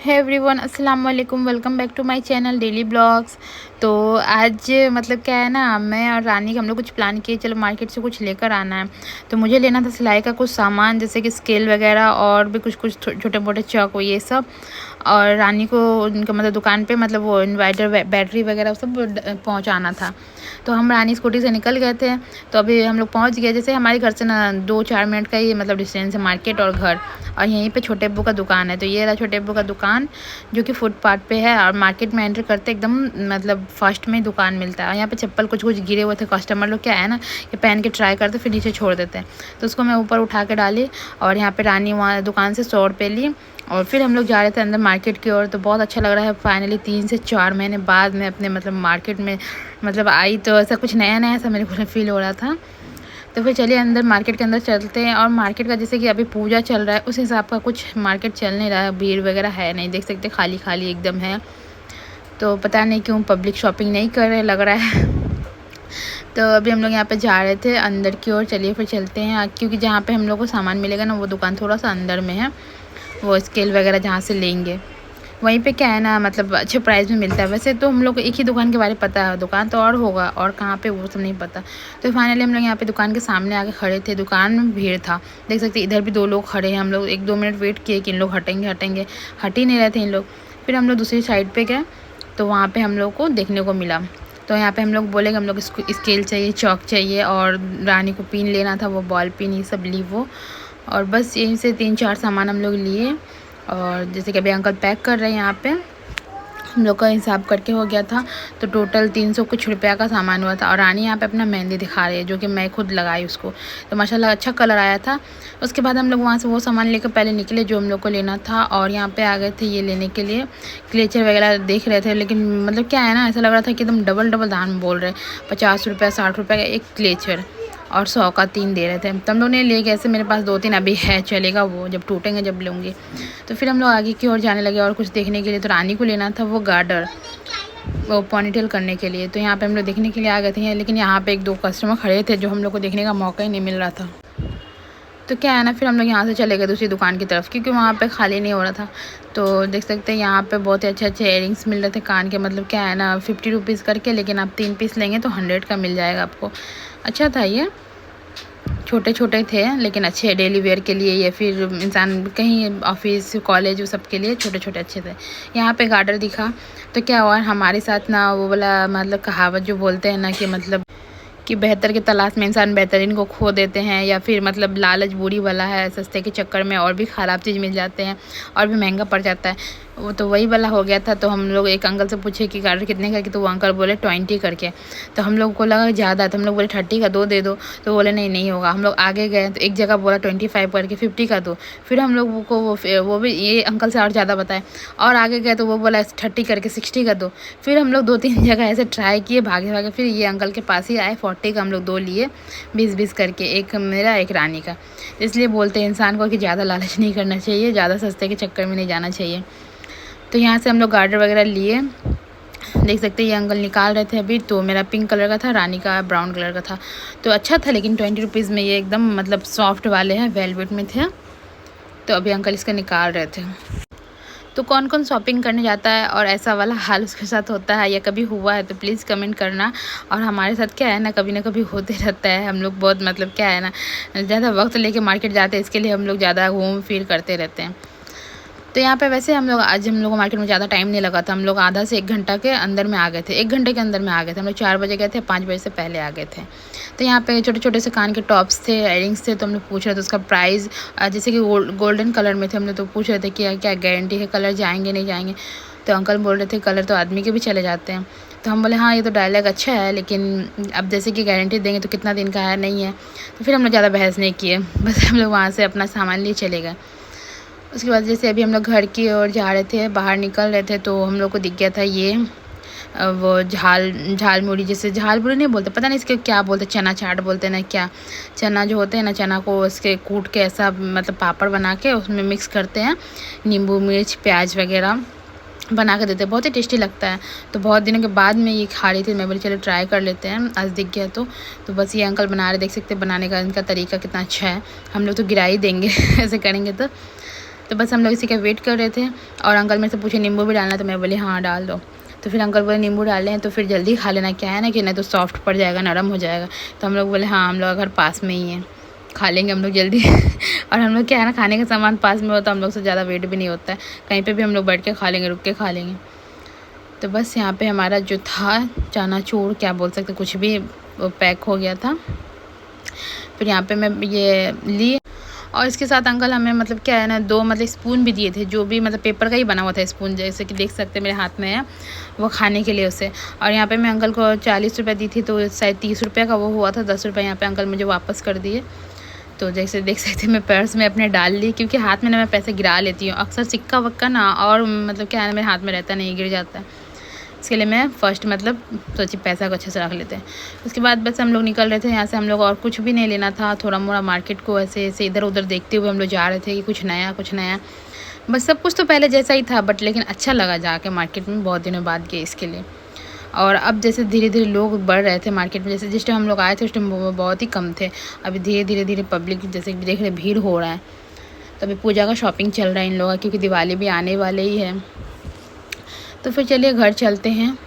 है एवरीवन, अस्सलाम वालेकुम। Welcome back to my channel daily blogs. तो आज मतलब क्या है ना, मैं और रानी का हम लोग कुछ प्लान किए, चलो मार्केट से कुछ लेकर आना है। तो मुझे लेना था सिलाई का कुछ सामान, जैसे कि स्केल वगैरह और भी कुछ कुछ छोटे मोटे चौक ये सब। और रानी को उनका मतलब दुकान पे मतलब वो इन्वर्टर बैटरी वगैरह सब पहुंचाना था। तो हम रानी स्कूटी से निकल गए थे। तो अभी हम लोग पहुंच गए, जैसे हमारे घर से ना 2-4 मिनट का ही मतलब डिस्टेंस है मार्केट और घर। और यहीं पे छोटे अब्बू का दुकान है। तो ये रहा छोटे अब्बू का दुकान, जो कि फुटपाथ पे है। और मार्केट में एंटर करते एकदम मतलब फर्स्ट में ही दुकान मिलता है। और यहाँ पे चप्पल कुछ कुछ गिरे हुए थे, कस्टमर लोग क्या है ना कि पहन के ट्राई करते फिर नीचे छोड़ देते हैं। तो उसको मैं ऊपर उठा के डाली और यहाँ पे रानी वहाँ दुकान से 100 रुपये ली। और फिर हम लोग जा रहे थे अंदर मार्केट की ओर। तो बहुत अच्छा लग रहा है, फाइनली 3 से 4 महीने बाद मैं अपने मतलब मार्केट में मतलब आई। तो ऐसा कुछ नया नया सा मेरे को फील हो रहा था। तो फिर चलिए अंदर मार्केट के अंदर चलते हैं। और मार्केट का जैसे कि अभी पूजा चल रहा है, उस हिसाब का कुछ मार्केट चल नहीं रहा है, भीड़ वगैरह है नहीं, देख सकते खाली खाली एकदम है। तो पता नहीं क्यों पब्लिक शॉपिंग नहीं कर रहे लग रहा है। तो अभी हम लोग यहाँ पे जा रहे थे अंदर की ओर। चलिए फिर चलते हैं, क्योंकि जहाँ पे हम लोग को सामान मिलेगा ना वो दुकान थोड़ा सा अंदर में है। वो स्केल वगैरह जहाँ से लेंगे वहीं पे क्या है ना मतलब अच्छे प्राइस में मिलता है। वैसे तो हम लोग को एक ही दुकान के बारे में पता है, दुकान तो और होगा और कहाँ पे वो सब नहीं पता। तो फाइनली हम लोग यहाँ पे दुकान के सामने आके खड़े थे। दुकान में भीड़ था, देख सकते इधर भी 2 लोग खड़े हैं। हम लोग 1-2 मिनट वेट किए कि इन लोग हटेंगे हटेंगे, हट ही नहीं रहे थे इन लोग। फिर हम लोग दूसरी साइड पर गए तो वहाँ पर हम लोग को देखने को मिला। तो यहाँ पे हम लोग बोले कि हम लोग स्केल चाहिए, चौक चाहिए और रानी को पिन लेना था, वो बॉल पिन ये सब ली वो। और बस यहीं से 3-4 सामान हम लोग लिए। और जैसे कि अभी अंकल पैक कर रहे हैं यहाँ पे, हम लोग का हिसाब करके हो गया था। तो टोटल 300 कुछ रुपया का सामान हुआ था। और रानी यहाँ पे अपना मेहंदी दिखा रही है, जो कि मैं खुद लगाई उसको। तो माशाल्लाह अच्छा कलर आया था। उसके बाद हम लोग वहाँ से वो सामान लेकर पहले निकले जो हम लोग को लेना था। और यहाँ पे आ गए थे ये लेने के लिए, क्लेचर वगैरह देख रहे थे। लेकिन मतलब क्या है ना, ऐसा लग रहा था कि एकदम डबल डबल दाम बोल रहे, 50 रुपया 60 रुपये का एक क्लेचर और 100 का 3 दे रहे थे। तो हम लोग ने ले गए, ऐसे मेरे पास 2-3 अभी है, चलेगा वो जब टूटेंगे जब लूँगी। तो फिर हम लोग आगे की ओर जाने लगे और कुछ देखने के लिए। तो रानी को लेना था वो गार्डर, वो पॉनीटेल करने के लिए। तो यहाँ पे हम लोग देखने के लिए आ गए थे, लेकिन यहाँ पे 1-2 कस्टमर खड़े थे जो हम लोग को देखने का मौका ही नहीं मिल रहा था। तो क्या है ना, फिर हम लोग यहाँ से चले गए दूसरी दुकान की तरफ, क्योंकि वहाँ पे खाली नहीं हो रहा था। तो देख सकते हैं यहाँ पे बहुत ही अच्छे अच्छे इयरिंग्स मिल रहे थे कान के। मतलब क्या है ना 50 रुपीज़ करके, लेकिन आप 3 पीस लेंगे तो 100 का मिल जाएगा आपको। अच्छा था ये, छोटे छोटे थे लेकिन अच्छे, डेली वेयर के लिए या फिर इंसान कहीं ऑफिस कॉलेज वो सब के लिए छोटे छोटे अच्छे थे। यहाँ पे गार्डर दिखा तो क्या हुआ हमारे साथ ना, वो वाला मतलब कहावत जो बोलते हैं ना कि मतलब कि बेहतर की तलाश में इंसान बेहतरीन को खो देते हैं, या फिर मतलब लालच बुरी वाला है, सस्ते के चक्कर में और भी ख़राब चीज़ मिल जाते हैं और भी महंगा पड़ जाता है। वो तो वही वाला हो गया था। तो हम लोग एक अंकल से पूछे कि गार्डर कितने का, कि तो वो अंकल बोले 20 करके। तो हम लोग को लगा ज़्यादा, तो हम लोग बोले 30 का 2 दे दो। तो बोले नहीं नहीं होगा। हम लोग आगे गए तो एक जगह बोला 25 करके 50 का 2। फिर हम लोग को वो भी ये अंकल से और ज़्यादा बताए। और आगे गए तो वो बोला 30 करके 60 का 2। फिर हम लोग 2-3 जगह ऐसे ट्राई किए, भागे भागे फिर ये अंकल के पास ही आए। 40 का हम लोग 2 लिए, 20-20 करके, एक मेरा एक रानी का। इसलिए बोलते हैं इंसान को कि ज़्यादा लालच नहीं करना चाहिए, ज़्यादा सस्ते के चक्कर में नहीं जाना चाहिए। तो यहाँ से हम लोग गार्डर वगैरह लिए, देख सकते हैं ये अंकल निकाल रहे थे अभी। तो मेरा पिंक कलर का था, रानी का ब्राउन कलर का था। तो अच्छा था, लेकिन 20 रुपीज़ में ये एकदम मतलब सॉफ्ट वाले हैं, वेलवेट में थे। तो अभी अंकल इसका निकाल रहे थे। तो कौन कौन शॉपिंग करने जाता है और ऐसा वाला हाल उसके साथ होता है या कभी हुआ है तो प्लीज़ कमेंट करना। और हमारे साथ क्या है ना कभी होते रहता है। हम लोग बहुत मतलब क्या है ना, ज़्यादा वक्त लेके मार्केट जाते हैं, इसके लिए हम लोग ज़्यादा घूम फिर करते रहते हैं। तो यहाँ पे वैसे हम लोग आज हम लोग को मार्केट में ज़्यादा टाइम नहीं लगा था। हम लोग आधा से 1 घंटा के अंदर में आ गए थे, 1 घंटे के अंदर में आ गए थे। हम लोग 4 बजे गए थे, 5 बजे से पहले आ गए थे। तो यहाँ पे छोटे छोटे से कान के टॉप्स थे, इयरिंग्स थे। तो हम लोग पूछ रहे थे उसका प्राइस, जैसे कि गोल्डन कलर में थे। हम लोग तो पूछ रहे थे कि क्या गारंटी है, कलर जाएंगे नहीं जाएंगे। तो अंकल बोल रहे थे कलर तो आदमी के भी चले जाते हैं। तो हम बोले हाँ ये तो डायलॉग अच्छा है, लेकिन अब जैसे कि गारंटी देंगे तो कितना दिन का है नहीं है। तो फिर हम लोग ज़्यादा बहस नहीं किए, बस हम लोग वहाँ से अपना सामान लिए चले गए। उसके बाद जैसे अभी हम लोग घर की ओर जा रहे थे, बाहर निकल रहे थे, तो हम लोग को दिख गया था ये वो झाल मुड़ी, जैसे झाल मुड़ी नहीं बोलते, पता नहीं इसके क्या बोलते, चना चाट बोलते हैं ना क्या। चना जो होते हैं ना, चना को उसके कूट के ऐसा मतलब पापड़ बना के उसमें मिक्स करते हैं, नींबू मिर्च प्याज वगैरह बना के देते हैं, बहुत ही टेस्टी लगता है। तो बहुत दिनों के बाद मैं ये खा रही थी, मैं बोली चलो ट्राई कर लेते हैं, आज दिख गया तो बस ये अंकल बना रहे, देख सकते हैं बनाने का इनका तरीका कितना अच्छा है। हम लोग तो गिरा ही देंगे ऐसे करेंगे तो। तो बस हम लोग इसी का वेट कर रहे थे। और अंकल मेरे से पूछे नींबू भी डालना, तो मैं बोली हाँ डाल दो। तो फिर अंकल बोले नींबू डाले हैं तो फिर जल्दी खा लेना, क्या है ना कि नहीं तो सॉफ्ट पड़ जाएगा, नरम हो जाएगा। तो हम लोग बोले हाँ हम लोग घर पास में ही है, खा लेंगे हम लोग जल्दी। और हम लोग क्या है ना, खाने का सामान पास में होता है, हम लोग से ज़्यादा वेट भी नहीं होता है, कहीं पे भी हम लोग बैठ के खा लेंगे, रुक के खा लेंगे। तो बस यहाँ पे हमारा जो था चनाचूर क्या बोल सकते कुछ भी, वो पैक हो गया था। फिर यहाँ पे मैं ये ली, और इसके साथ अंकल हमें मतलब क्या है ना 2 मतलब स्पून भी दिए थे, जो भी मतलब पेपर का ही बना हुआ था स्पून, जैसे कि देख सकते हैं मेरे हाथ में है, वो खाने के लिए उसे। और यहाँ पे मैं अंकल को 40 रुपये दी थी, तो शायद 30 रुपये का वो हुआ था, 10 रुपये यहाँ पे अंकल मुझे वापस कर दिए। तो जैसे देख सकते हैं मैं पर्स में अपने डाल ली, क्योंकि हाथ में ना मैं पैसे गिरा लेती हूँ अक्सर, सिक्का वक्का ना, और मतलब क्या है ना मेरे हाथ में रहता नहीं, गिर जाता है। इसके लिए मैं फ़र्स्ट मतलब सोची पैसा को अच्छे से रख लेते हैं। उसके बाद बस हम लोग निकल रहे थे यहाँ से, हम लोग और कुछ भी नहीं लेना था, थोड़ा मोड़ा मार्केट को ऐसे ऐसे इधर उधर देखते हुए हम लोग जा रहे थे कि कुछ नया। बस सब कुछ तो पहले जैसा ही था, बट लेकिन अच्छा लगा जाके मार्केट में, बहुत दिनों बाद गए इसके लिए। और अब जैसे धीरे धीरे लोग बढ़ रहे थे मार्केट में, जैसे जिस टाइम हम लोग आए थे उस टाइम बहुत ही कम थे, अभी धीरे धीरे पब्लिक जैसे देख रहे भीड़ हो रहा है। तो अभी पूजा का शॉपिंग चल रहा है इन लोगों का, क्योंकि दिवाली भी आने वाले ही है। तो फिर चलिए घर चलते हैं।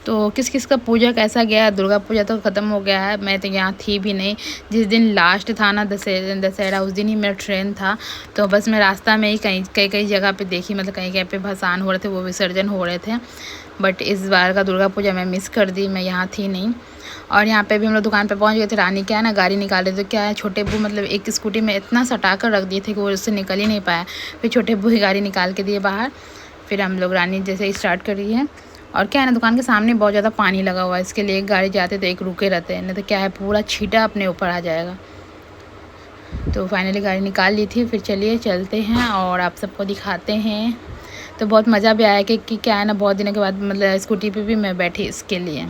तो किस किस का पूजा कैसा गया, दुर्गा पूजा तो ख़त्म हो गया है, मैं तो यहाँ थी भी नहीं। जिस दिन लास्ट था ना दशहरा, उस दिन ही मेरा ट्रेन था। तो बस मैं रास्ता में ही कई जगह पे देखी, मतलब कहीं पे भसान हो रहे थे, वो विसर्जन हो रहे थे। बट इस बार का दुर्गा पूजा मैं मिस कर दी, मैं यहाँ थी नहीं। और यहाँ पे भी हम लोग दुकान पे पहुँच गए थे। रानी क्या है ना गाड़ी निकाल रहे थे, तो क्या है छोटे बू मतलब एक स्कूटी में इतना सटा कर रख दिए थे कि वो उससे निकल ही नहीं पाया। फिर छोटे बू ही गाड़ी निकाल के दिए बाहर। फिर हम लोग रानी जैसे स्टार्ट कर रही है। और क्या है ना दुकान के सामने बहुत ज़्यादा पानी लगा हुआ है, इसके लिए एक गाड़ी जाते तो एक रुके रहते हैं, नहीं तो क्या है पूरा छींटा अपने ऊपर आ जाएगा। तो फाइनली गाड़ी निकाल ली थी। फिर चलिए चलते हैं और आप सबको दिखाते हैं। तो बहुत मज़ा भी आया कि क्या है ना बहुत दिनों के बाद मतलब स्कूटी पे भी मैं बैठी इसके लिए।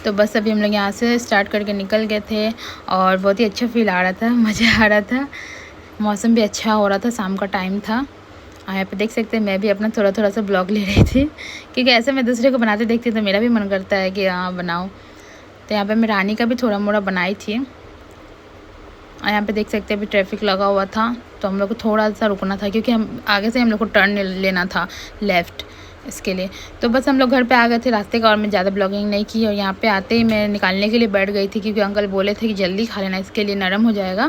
तो बस अभी हम लोग यहाँ से स्टार्ट करके निकल गए थे, और बहुत ही अच्छा फील आ रहा था, मज़ा आ रहा था। मौसम भी अच्छा हो रहा था, शाम का टाइम था। यहाँ पे देख सकते हैं मैं भी अपना थोड़ा सा ब्लॉग ले रही थी, क्योंकि ऐसे मैं दूसरे को बनाते देखती हूँ तो मेरा भी मन करता है कि हाँ बनाओ। तो यहाँ पे मैं रानी का भी थोड़ा मोड़ा बनाई थी। और यहाँ पे देख सकते हैं अभी ट्रैफिक लगा हुआ था, तो हम लोग को थोड़ा सा रुकना था, क्योंकि हम आगे से हम लोग को टर्न लेना था लेफ़्ट, इसके लिए। तो बस हम लोग घर पे आ गए थे रास्ते का, और मैं ज़्यादा ब्लॉगिंग नहीं की। और यहाँ पे आते ही मैं निकालने के लिए बैठ गई थी, क्योंकि अंकल बोले थे कि जल्दी खा लेना, इसके लिए नरम हो जाएगा।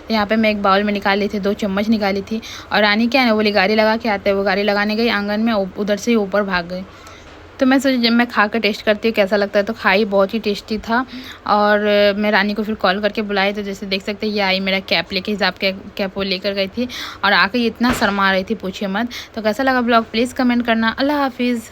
तो यहाँ पे मैं एक बाउल में निकाल ली थी, 2 चम्मच निकाली थी। और रानी क्या है ना बोली गाड़ी लगा के आते हैं, वो गाड़ी लगाने गई आंगन में, उधर से ही ऊपर भाग गई। तो मैं सोची जब मैं खा कर टेस्ट करती हूँ कैसा लगता है, तो खाई, बहुत ही टेस्टी था। और मैं रानी को फिर कॉल करके बुलाई, तो जैसे देख सकते हैं ये आई मेरा कैप लेके, हिसाब के कैप वो लेकर गई थी, और आके इतना शर्मा रही थी पूछिए मत। तो कैसा लगा ब्लॉग प्लीज़ कमेंट करना। अल्लाह हाफिज़।